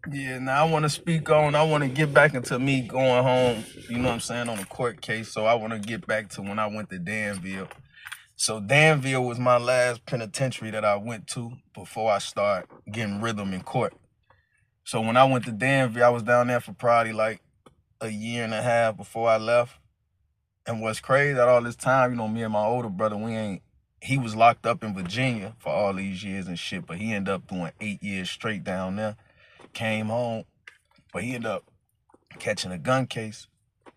Yeah, now I want to speak on, I want to get back into me going home, you know what I'm saying, on a court case. So I want to get back to when I went to Danville. So Danville was my last penitentiary that I went to before I start getting rhythm in court. So when I went to Danville, I was down there for probably like a year and a half before I left. And what's crazy at all this time, you know, me and my older brother, he was locked up in Virginia for all these years and shit, but he ended up doing 8 years straight down there. Came home, but he ended up catching a gun case.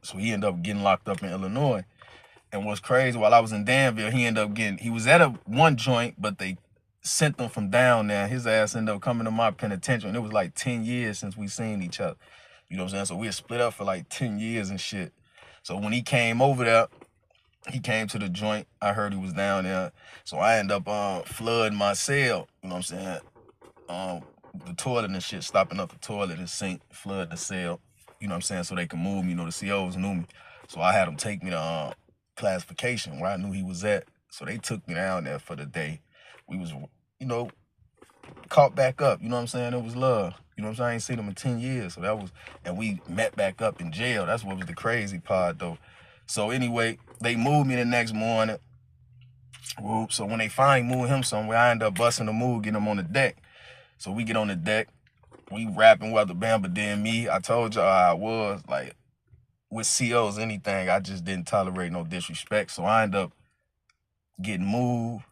So he ended up getting locked up in Illinois. And what's crazy, while I was in Danville, he was at one joint, but they sent him from down there. His ass ended up coming to my penitentiary, and it was like 10 years since we seen each other. You know what I'm saying? So we had split up for like 10 years and shit. So when he came over there, he came to the joint. I heard he was down there. So I ended up flooding my cell, you know what I'm saying? The toilet and shit, stopping up the toilet and sink, flood the cell, you know what I'm saying, so they can move me. You know, the COs knew me. So I had them take me to classification where I knew he was at. So they took me down there for the day. We was, you know, caught back up, you know what I'm saying? It was love. You know what I'm saying? I ain't seen him in 10 years. So that was, and we met back up in jail. That's what was the crazy part though. So anyway, they moved me the next morning. So when they finally moved him somewhere, I ended up busting the move, getting him on the deck. So we get on the deck, we rapping Weather Band, but then me, I told y'all I was like, with COs, anything, I just didn't tolerate no disrespect. So I ended up getting moved.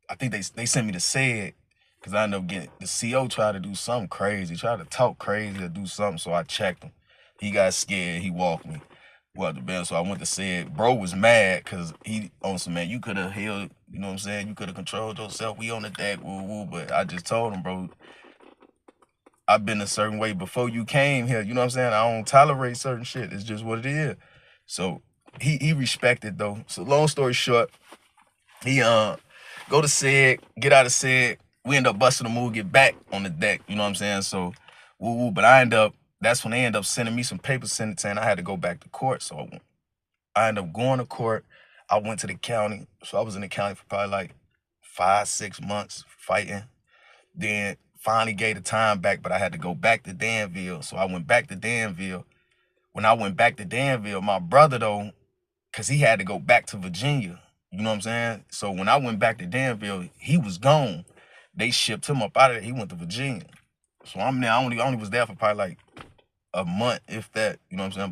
I think they sent me to SED, because I ended up getting, the CO tried to do something crazy, tried to talk crazy or do something, so I checked him. He got scared, he walked me. Weather Band, so I went to SED. Bro was mad, because he on some, man, you could have held, you know what I'm saying, you could have controlled yourself, we on the deck, woo woo, but I just told him, bro, I've been a certain way before you came here. You know what I'm saying? I don't tolerate certain shit. It's just what it is. So he respected though. So long story short, he go to SED, get out of SED. We end up busting the move, get back on the deck. You know what I'm saying? So woo woo. But that's when they end up sending me some papers saying I had to go back to court. So I ended up going to court. I went to the county. So I was in the county for probably like 5-6 months fighting. Then finally gave the time back, but I had to go back to Danville. So I went back to Danville. When I went back to Danville, my brother though, because he had to go back to Virginia, you know what I'm saying? So when I went back to Danville, he was gone. They shipped him up out of there. He went to Virginia. So I'm there. I only was there for probably like a month, if that, you know what I'm saying?